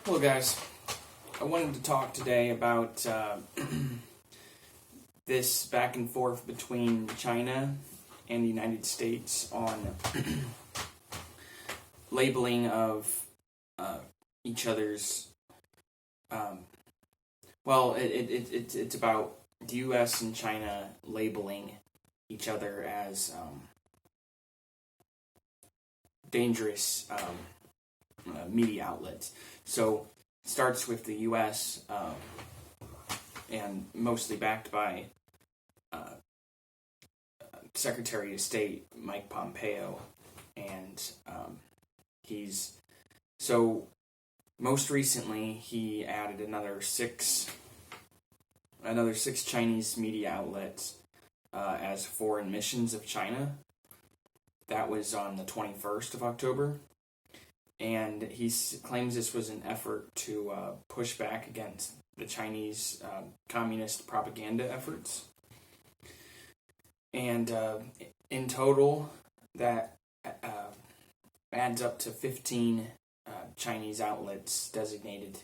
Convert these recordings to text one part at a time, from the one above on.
Hello guys, I wanted to talk today about this back and forth between China and the United States on labeling of each other's, it's about the U.S. and China labeling each other as dangerous media outlets. So it starts with the U.S. And mostly backed by Secretary of State Mike Pompeo, and most recently he added another six Chinese media outlets as foreign missions of China. That was on the 21st of October. And he claims this was an effort to push back against the Chinese communist propaganda efforts. And in total, that adds up to 15 Chinese outlets designated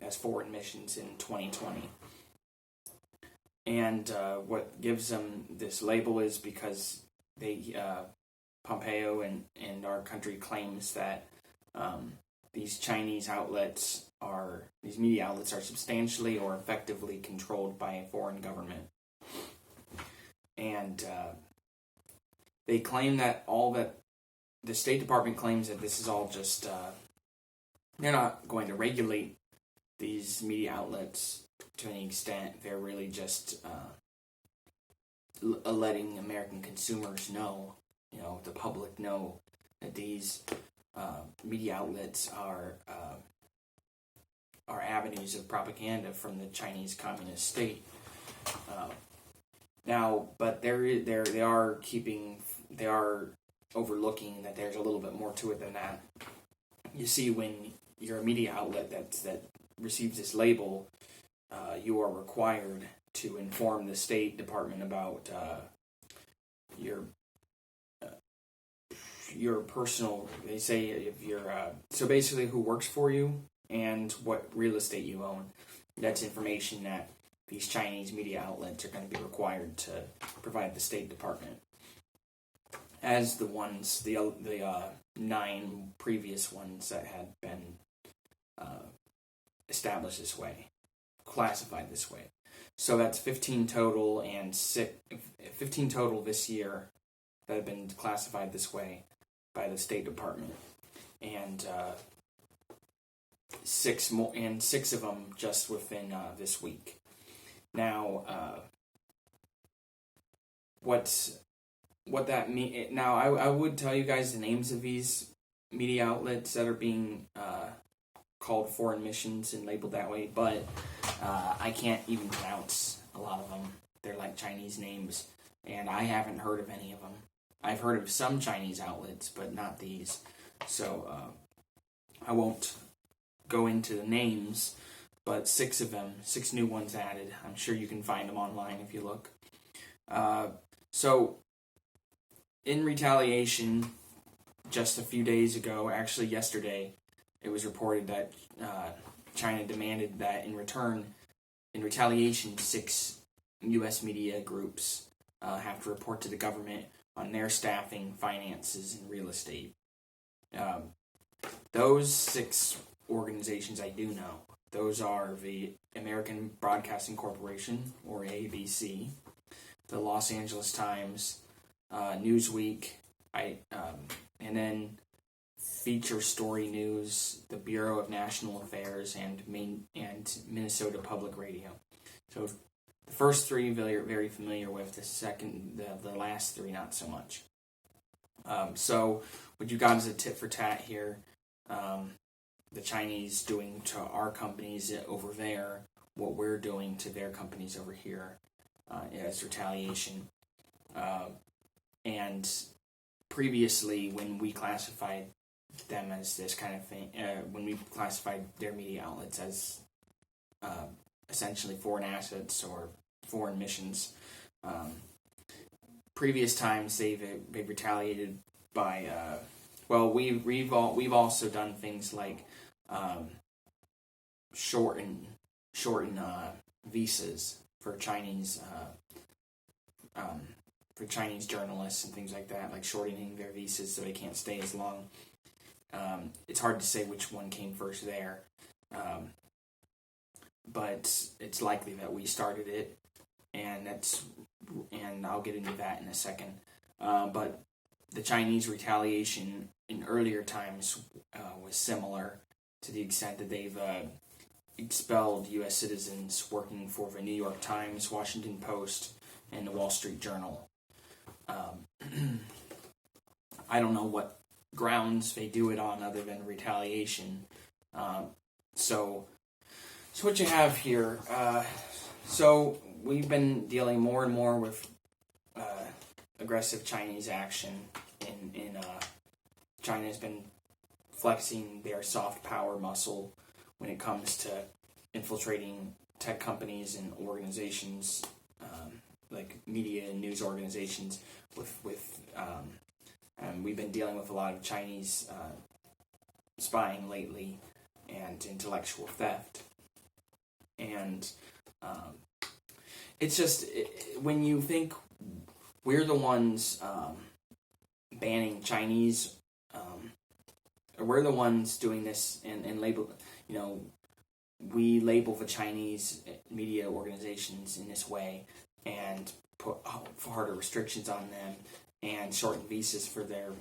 as foreign missions in 2020. And what gives them this label is because Pompeo and our country claims that these Chinese media outlets are substantially or effectively controlled by a foreign government. And they claim that the State Department claims that this is all just, they're not going to regulate these media outlets to any extent. They're really just letting American consumers know, the public know that these media outlets are avenues of propaganda from the Chinese Communist state. But they are overlooking that there's a little bit more to it than that. You see, when you're a media outlet that receives this label, you are required to inform the State Department about your personal, they say, if you're so basically who works for you and what real estate you own. That's information that these Chinese media outlets are going to be required to provide the State Department, as the 9 previous ones that had been established this way, classified this way. So that's 15 total, and 15 total this year that have been classified this way by the State Department, and 6 of them just within this week. Now, what that mean? Now, I would tell you guys the names of these media outlets that are being called foreign missions and labeled that way, but I can't even pronounce a lot of them. They're like Chinese names, and I haven't heard of any of them. I've heard of some Chinese outlets, but not these. So I won't go into the names, but 6 of them, 6 new ones added. I'm sure you can find them online if you look. So in retaliation, just a few days ago, actually yesterday, it was reported that China demanded that in retaliation, 6 U.S. media groups have to report to the government on their staffing, finances, and real estate. Those 6 organizations I do know. Those are the American Broadcasting Corporation, or ABC, the Los Angeles Times, Newsweek, and then Feature Story News, the Bureau of National Affairs, and Minnesota Public Radio. So the first 3 very familiar with. The last 3 not so much. So what you got is a tit for tat here. The Chinese doing to our companies over there what we're doing to their companies over here as retaliation. And previously, when we classified them as this kind of thing, when we classified their media outlets as essentially foreign assets or foreign missions, previous times they've retaliated by we've also done things like shorten visas for Chinese journalists and things like that, like shortening their visas so they can't stay as long. It's hard to say which one came first there, but it's likely that we started it, and I'll get into that in a second. But the Chinese retaliation in earlier times was similar, to the extent that they've expelled U.S. citizens working for the New York Times, Washington Post, and the Wall Street Journal. I don't know what grounds they do it on other than retaliation. So what you have here, so we've been dealing more and more with aggressive Chinese action in China's been flexing their soft power muscle when it comes to infiltrating tech companies and organizations, like media and news organizations and we've been dealing with a lot of Chinese spying lately and intellectual theft. And it's just, when you think we're the ones banning Chinese, or we're the ones doing this and label, we label the Chinese media organizations in this way and put harder restrictions on them and shorten visas for their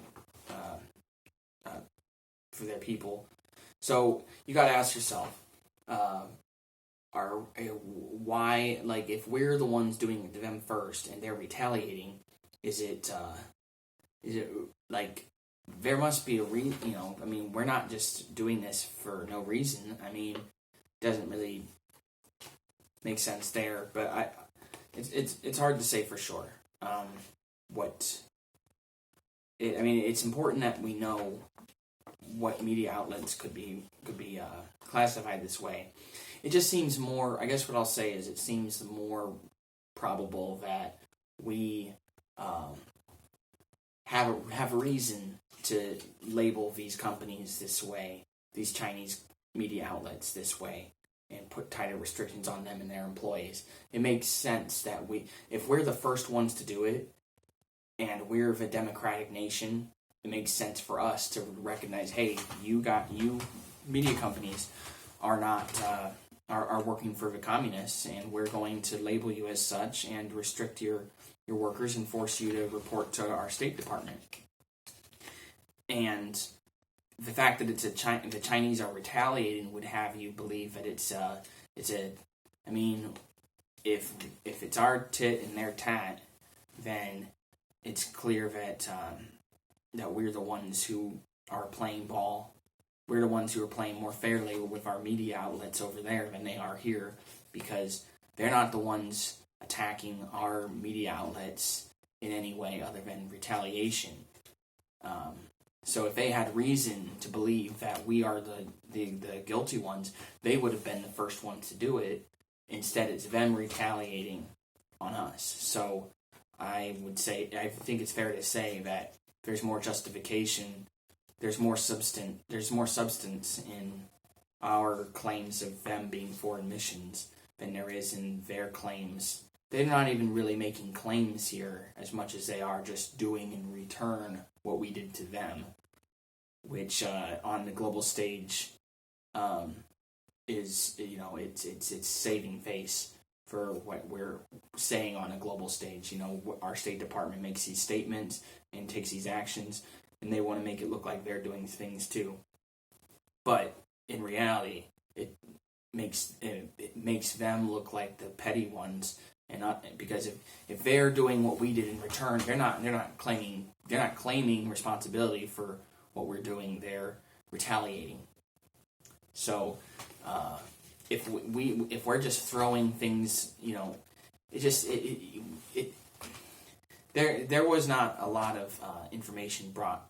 people. So you got to ask yourself, why? Like, if we're the ones doing it to them first and they're retaliating, is it like there must be a reason? I mean, we're not just doing this for no reason. I mean, it doesn't really make sense there, but it's hard to say for sure. It's important that we know what media outlets could be classified this way. It just seems more, I guess what I'll say is, it seems more probable that we have a reason to label these companies this way, these Chinese media outlets this way, and put tighter restrictions on them and their employees. It makes sense that if we're the first ones to do it, and we're the democratic nation, it makes sense for us to recognize, hey, you media companies are not are working for the communists, and we're going to label you as such and restrict your workers and force you to report to our State Department. And the fact that the Chinese are retaliating would have you believe that if it's our tit and their tat, then it's clear that we're the ones who are playing ball. We're the ones who are playing more fairly with our media outlets over there than they are here, because they're not the ones attacking our media outlets in any way other than retaliation. So if they had reason to believe that we are the guilty ones, they would have been the first ones to do it. Instead, it's them retaliating on us. So I think it's fair to say that there's more justification, there's more substance in our claims of them being foreign missions than there is in their claims. They're not even really making claims here as much as they are just doing in return what we did to them, which on the global stage is, it's saving face for what we're saying on a global stage. Our State Department makes these statements and takes these actions, and they want to make it look like they're doing things too. But in reality, it makes them look like the petty ones, and not, because if they're doing what we did in return, they're not claiming responsibility for what we're doing. They're retaliating. So if we're just throwing things, there was not a lot of information brought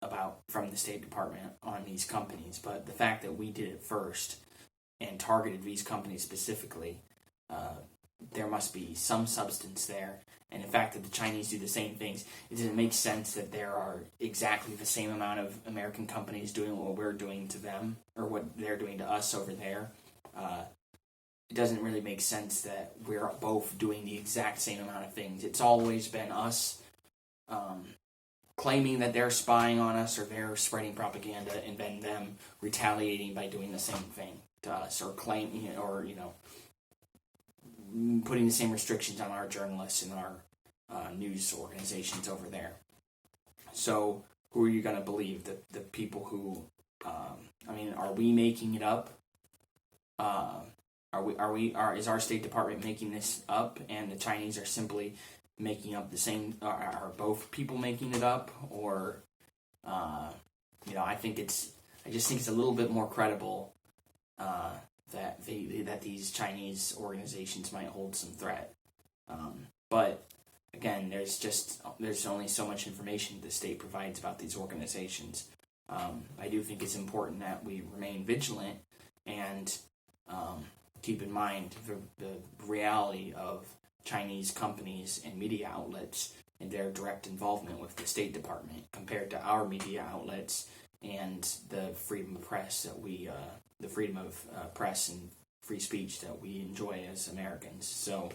about from the State Department on these companies, but the fact that we did it first and targeted these companies specifically, there must be some substance there. And the fact that the Chinese do the same things, it doesn't make sense that there are exactly the same amount of American companies doing what we're doing to them, or what they're doing to us over there. it doesn't really make sense that we're both doing the exact same amount of things. It's always been us claiming that they're spying on us or they're spreading propaganda, and then them retaliating by doing the same thing to us, or putting the same restrictions on our journalists and our news organizations over there. So who are you going to believe? The people who, are we making it up? Is our State Department making this up, and the Chinese are simply making up the same? Are both people making it up, or I just think it's a little bit more credible that these Chinese organizations might hold some threat. But again, there's only so much information the state provides about these organizations. I do think it's important that we remain vigilant and keep in mind the reality of Chinese companies and media outlets and their direct involvement with the State Department compared to our media outlets and the freedom of press the freedom of press and free speech that we enjoy as Americans. So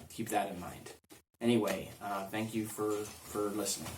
keep that in mind. Anyway, thank you for listening.